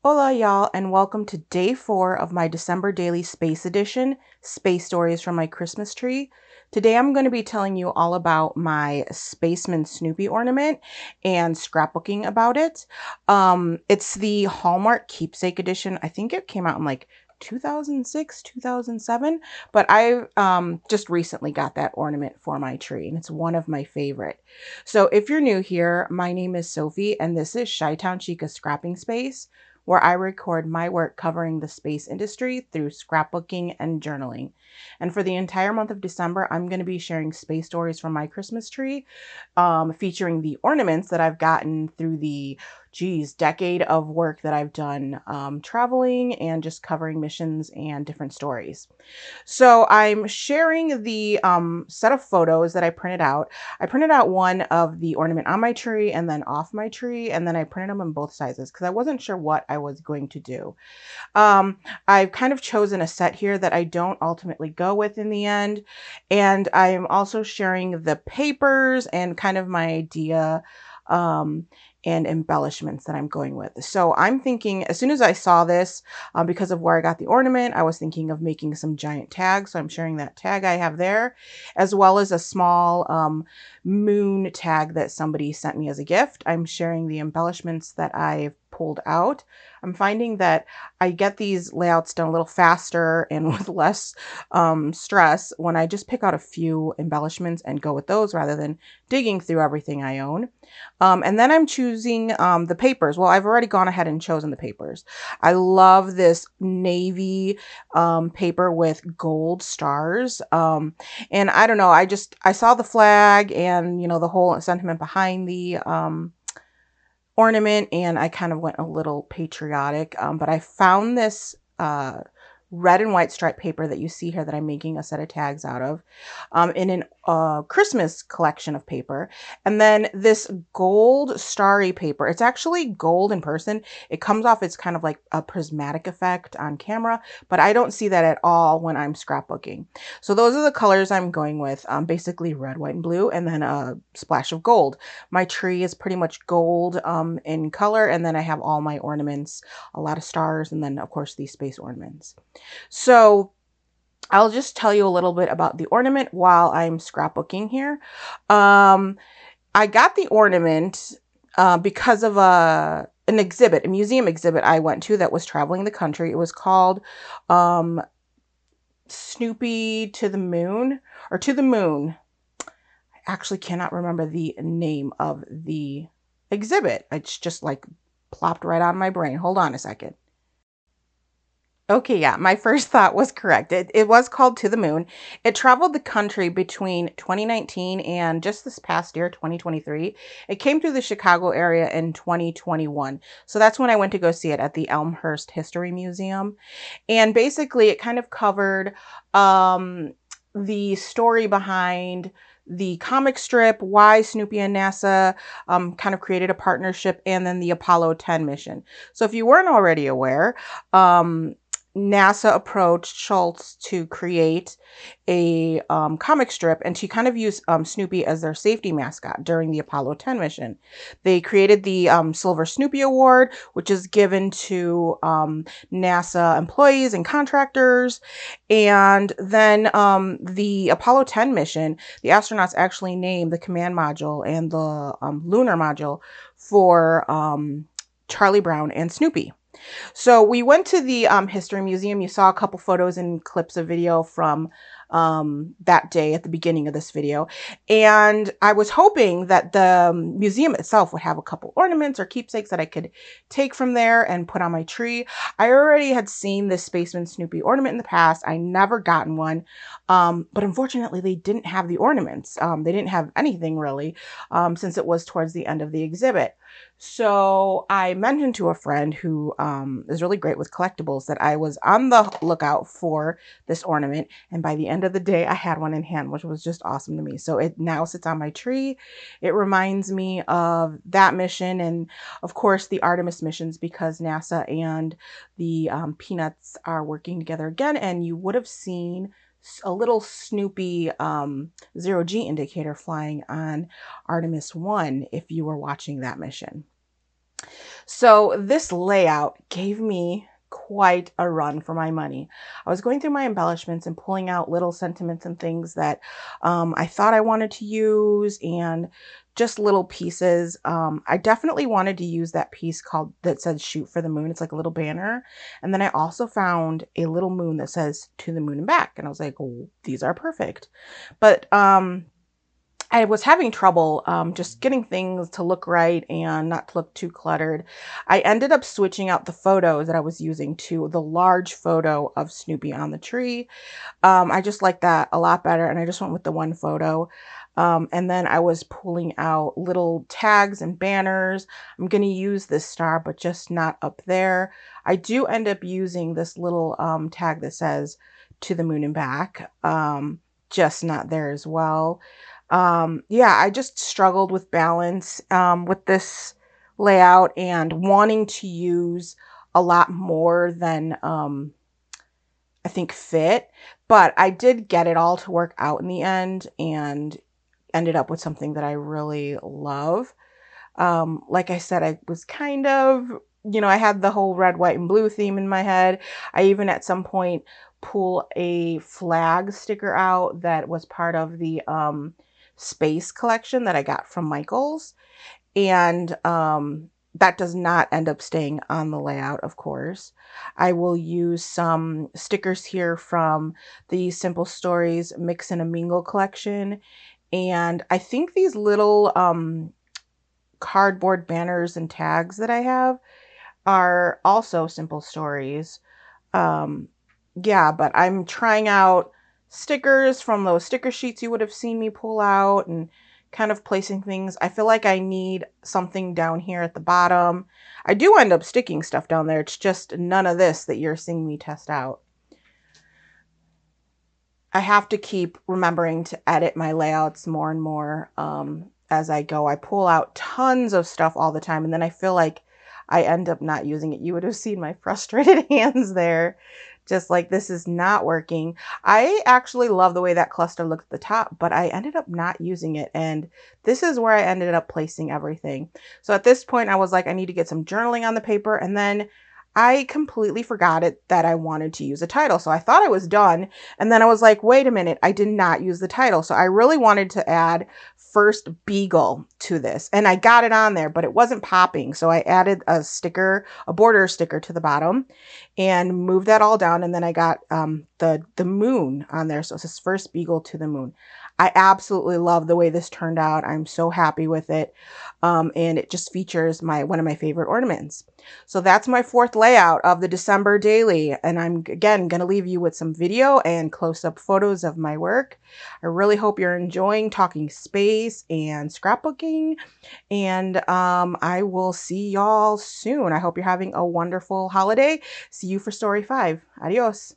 Hola, y'all, and welcome to day 4 of my December daily space edition, Space Stories from my Christmas tree. Today I'm going to be telling you all about my Spaceman Snoopy ornament and scrapbooking about it. It's the Hallmark Keepsake edition. I think it came out in like 2006, 2007, but I just recently got that ornament for my tree, and it's one of my favorite. So if you're new here, my name is Sophie, and this is Chi-Town Chica's Scrapping Space, where I record my work covering the space industry through scrapbooking and journaling. And for the entire month of December, I'm going to be sharing space stories from my Christmas tree, featuring the ornaments that I've gotten through the decade of work that I've done traveling and just covering missions and different stories. So I'm sharing the set of photos that I printed out. I printed out one of the ornament on my tree and then off my tree, and then I printed them in both sizes because I wasn't sure what I was going to do. I've kind of chosen a set here that I don't ultimately go with in the end, and I'm also sharing the papers and kind of my idea um, and embellishments that I'm going with. So I'm thinking, as soon as I saw this, because of where I got the ornament, I was thinking of making some giant tags. So I'm sharing that tag I have there, as well as a small moon tag that somebody sent me as a gift. I'm sharing the embellishments that I've pulled out. I'm finding that I get these layouts done a little faster and with less stress when I just pick out a few embellishments and go with those rather than digging through everything I own. And then I'm choosing the papers. Well, I've already gone ahead and chosen the papers. I love this navy paper with gold stars. And I don't know, I saw the flag and, the whole sentiment behind the ornament, and I kind of went a little patriotic. But I found this red and white striped paper that you see here that I'm making a set of tags out of in an Christmas collection of paper. And then this gold starry paper. It's actually gold in person. It comes off, it's kind of like a prismatic effect on camera, but I don't see that at all when I'm scrapbooking. So those are the colors I'm going with, basically red, white, and blue, and then a splash of gold. My tree is pretty much gold in color, and then I have all my ornaments, a lot of stars, and then of course these space ornaments. So I'll just tell you a little bit about the ornament while I'm scrapbooking here. I got the ornament because of a museum exhibit I went to that was traveling the country. It was called Snoopy to the Moon, or To the Moon. I actually cannot remember the name of the exhibit. It's just like plopped right on my brain. Hold on a second. Okay, yeah, my first thought was correct. It was called To the Moon. It traveled the country between 2019 and just this past year, 2023. It came through the Chicago area in 2021. So that's when I went to go see it at the Elmhurst History Museum. And basically, it kind of covered the story behind the comic strip, why Snoopy and NASA kind of created a partnership, and then the Apollo 10 mission. So if you weren't already aware, NASA approached Schultz to create a comic strip and to kind of use Snoopy as their safety mascot during the Apollo 10 mission. They created the Silver Snoopy Award, which is given to NASA employees and contractors. And then the Apollo 10 mission, the astronauts actually named the command module and the lunar module for Charlie Brown and Snoopy. So we went to the History Museum. You saw a couple photos and clips of video from that day at the beginning of this video. And I was hoping that the museum itself would have a couple ornaments or keepsakes that I could take from there and put on my tree. I already had seen this Spaceman Snoopy ornament in the past. I never gotten one. But unfortunately, they didn't have the ornaments. They didn't have anything really since it was towards the end of the exhibit. So I mentioned to a friend who is really great with collectibles that I was on the lookout for this ornament. And by the end of the day, I had one in hand, which was just awesome to me. So it now sits on my tree. It reminds me of that mission and, of course, the Artemis missions, because NASA and the Peanuts are working together again. And you would have seen a little Snoopy zero-G indicator flying on Artemis 1 if you were watching that mission. So this layout gave me quite a run for my money. I was going through my embellishments and pulling out little sentiments and things that I thought I wanted to use, and just little pieces. I definitely wanted to use that piece called that says "Shoot for the Moon." It's like a little banner. And then I also found a little moon that says "To the Moon and Back." And I was like, oh, these are perfect. But I was having trouble just getting things to look right and not to look too cluttered. I ended up switching out the photos that I was using to the large photo of Snoopy on the tree. I just like that a lot better, and I just went with the one photo. And then I was pulling out little tags and banners. I'm going to use this star, but just not up there. I do end up using this little tag that says "To the Moon and Back," just not there as well. Yeah, I just struggled with balance with this layout and wanting to use a lot more than I think fit, but I did get it all to work out in the end and ended up with something that I really love. Like I said, I was kind of, I had the whole red, white, and blue theme in my head. I even at some point pull a flag sticker out that was part of the space collection that I got from Michael's. And that does not end up staying on the layout, of course. I will use some stickers here from the Simple Stories Mix and a Mingle collection. And I think these little cardboard banners and tags that I have are also Simple Stories. Um, yeah, but I'm trying out stickers from those sticker sheets you would have seen me pull out and kind of placing things. I feel like I need something down here at the bottom. I do end up sticking stuff down there. It's just none of this that you're seeing me test out. I have to keep remembering to edit my layouts more and more as I go. I pull out tons of stuff all the time, and then I feel like I end up not using it. You would have seen my frustrated hands there. Just like, this is not working. I actually love the way that cluster looks at the top, but I ended up not using it. And this is where I ended up placing everything. So at this point, I was like, I need to get some journaling on the paper. And then I completely forgot it that I wanted to use a title. So I thought I was done. And then I was like, wait a minute, I did not use the title. So I really wanted to add First Beagle to this. And I got it on there, but it wasn't popping. So I added a sticker, a border sticker to the bottom and moved that all down. And then I got the moon on there. So it says First Beagle to the Moon. I absolutely love the way this turned out. I'm so happy with it. And it just features one of my favorite ornaments. So that's my fourth layout of the December daily. And I'm again going to leave you with some video and close-up photos of my work. I really hope you're enjoying talking space and scrapbooking. And I will see y'all soon. I hope you're having a wonderful holiday. See you for story 5. Adios.